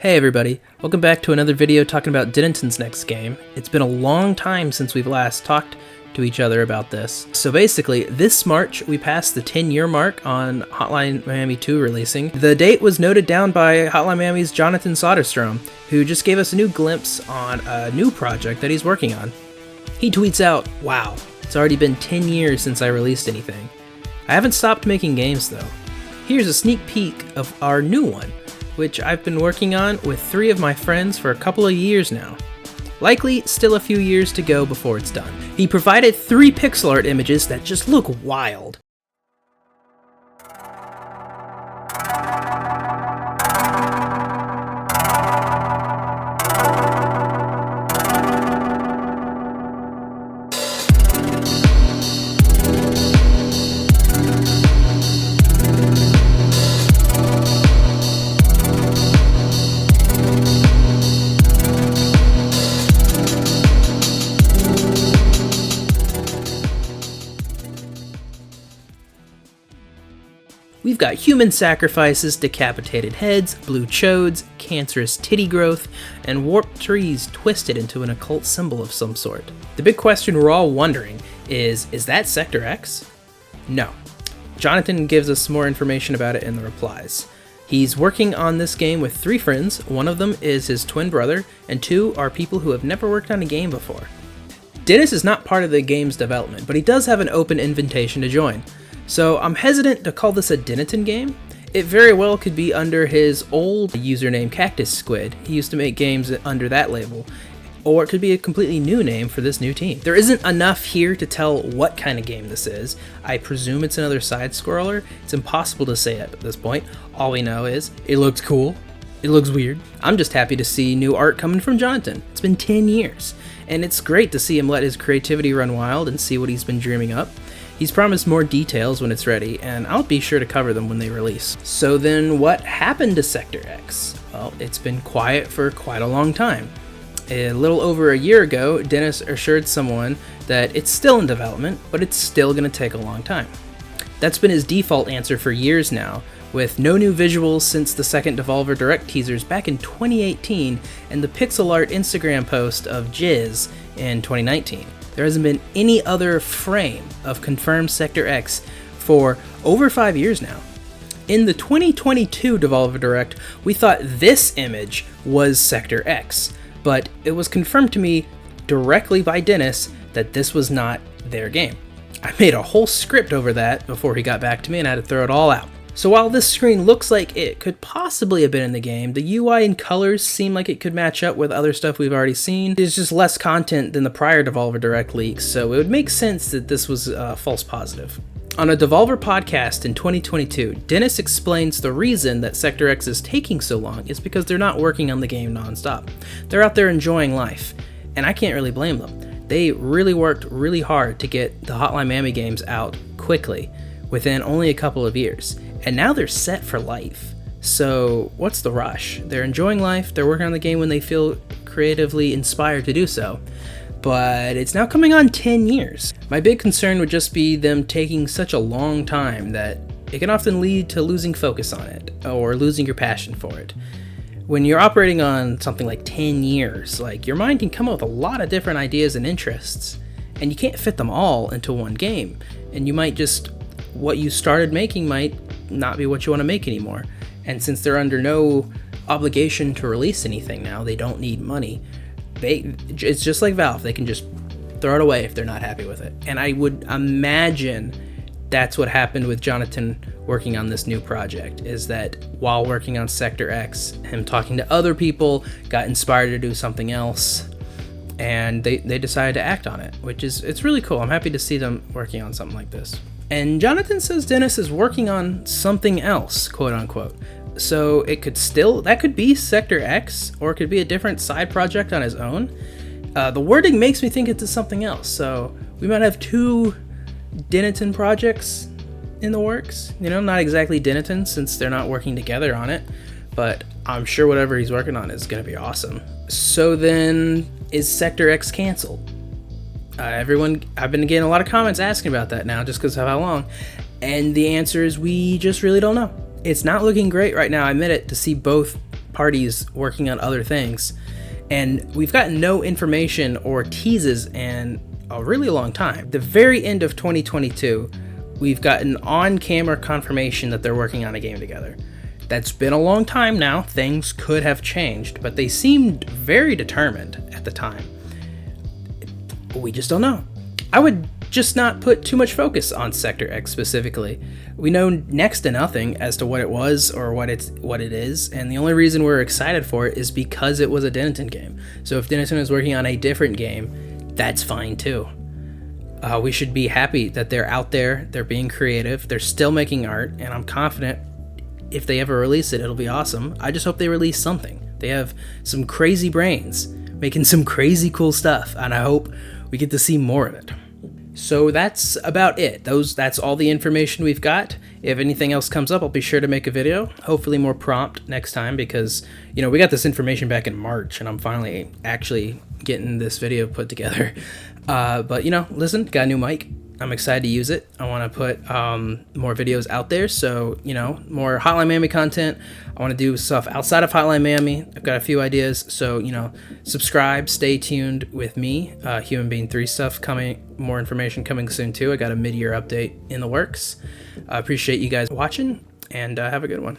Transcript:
Hey everybody, welcome back to another video talking about Jonatan's next game. It's been a long time since we've last talked to each other about this. So basically, this March we passed the 10-year mark on Hotline Miami 2 releasing. The date was noted down by Hotline Miami's Jonatan Söderström, who just gave us a new glimpse on a new project that he's working on. He tweets out, "Wow, it's already been 10 years since I released anything. I haven't stopped making games though. Here's a sneak peek of our new one, which I've been working on with 3 of my friends for a couple of years now. Likely still a few years to go before it's done." He provided 3 pixel art images that just look wild. We've got human sacrifices, decapitated heads, blue chodes, cancerous titty growth, and warped trees twisted into an occult symbol of some sort. The big question we're all wondering is that Sector X? No. Jonatan gives us more information about it in the replies. He's working on this game with 3 friends. One of them is his twin brother, and 2 are people who have never worked on a game before. Dennis is not part of the game's development, but he does have an open invitation to join. So I'm hesitant to call this a Jonatan game. It very well could be under his old username Cactus Squid. He used to make games under that label. Or it could be a completely new name for this new team. There isn't enough here to tell what kind of game this is. I presume it's another side-scroller. It's impossible to say at this point. All we know is it looks cool. It looks weird. I'm just happy to see new art coming from Jonatan. It's been 10 years. And it's great to see him let his creativity run wild and see what he's been dreaming up. He's promised more details when it's ready, and I'll be sure to cover them when they release. So then what happened to Sector X? Well, it's been quiet for quite a long time. A little over a year ago, Dennis assured someone that it's still in development, but it's still going to take a long time. That's been his default answer for years now, with no new visuals since the second Devolver Direct teasers back in 2018 and the pixel art Instagram post of Jizz in 2019. There hasn't been any other frame of confirmed Sector X for over 5 years now. In the 2022 Devolver Direct, we thought this image was Sector X, but it was confirmed to me directly by Dennis that this was not their game. I made a whole script over that before he got back to me and I had to throw it all out. So while this screen looks like it could possibly have been in the game, the UI and colors seem like it could match up with other stuff we've already seen. There's just less content than the prior Devolver Direct leaks, so it would make sense that this was a false positive. On a Devolver podcast in 2022, Dennis explains the reason that Sector X is taking so long is because they're not working on the game nonstop. They're out there enjoying life, and I can't really blame them. They really worked really hard to get the Hotline Miami games out quickly, within only a couple of years. And now they're set for life. So what's the rush? They're enjoying life, they're working on the game when they feel creatively inspired to do so. But it's now coming on 10 years. My big concern would just be them taking such a long time that it can often lead to losing focus on it, or losing your passion for it. When you're operating on something like 10 years, like your mind can come up with a lot of different ideas and interests, and you can't fit them all into one game. And you might just, what you started making might not be what you want to make anymore. And since they're under no obligation to release anything now, they don't need money. It's just like Valve, they can just throw it away if they're not happy with it. And I would imagine that's what happened with Jonatan working on this new project, is that while working on Sector X, him talking to other people got inspired to do something else, and they decided to act on it, which is, it's really cool. I'm happy to see them working on something like this. And Jonatan says Dennis is working on something else, quote unquote. So it could still, that could be Sector X, or it could be a different side project on his own. The wording makes me think it's something else. So we might have 2 Jonatan projects in the works. You know, not exactly Jonatan since they're not working together on it, but I'm sure whatever he's working on is going to be awesome. So then, is Sector X canceled? I've been getting a lot of comments asking about that now just because of how long. And the answer is we just really don't know. It's not looking great right now, I admit it, to see both parties working on other things. And we've gotten no information or teases in a really long time. The very end of 2022, we've gotten on-camera confirmation that they're working on a game together. That's been a long time now. Things could have changed, but they seemed very determined at the time. We just don't know. I would just not put too much focus on Sector X specifically. We know next to nothing as to what it was or what it is, and the only reason we're excited for it is because it was a Denton game. So if Denton is working on a different game, that's fine too. We should be happy that they're out there, they're being creative, they're still making art, and I'm confident if they ever release it, it'll be awesome. I just hope they release something. They have some crazy brains making some crazy cool stuff, and I hope we get to see more of it. So that's about it. That's all the information we've got. If anything else comes up, I'll be sure to make a video, hopefully more prompt next time, because, we got this information back in March, and I'm finally actually getting this video put together. But, listen, got a new mic. I'm excited to use it. I want to put more videos out there, so, more Hotline Miami content. I want to do stuff outside of Hotline Miami. I've got a few ideas, so, subscribe, stay tuned with me. Human Being 3 stuff coming, more information coming soon, too. I got a mid-year update in the works. I appreciate you guys watching, and have a good one.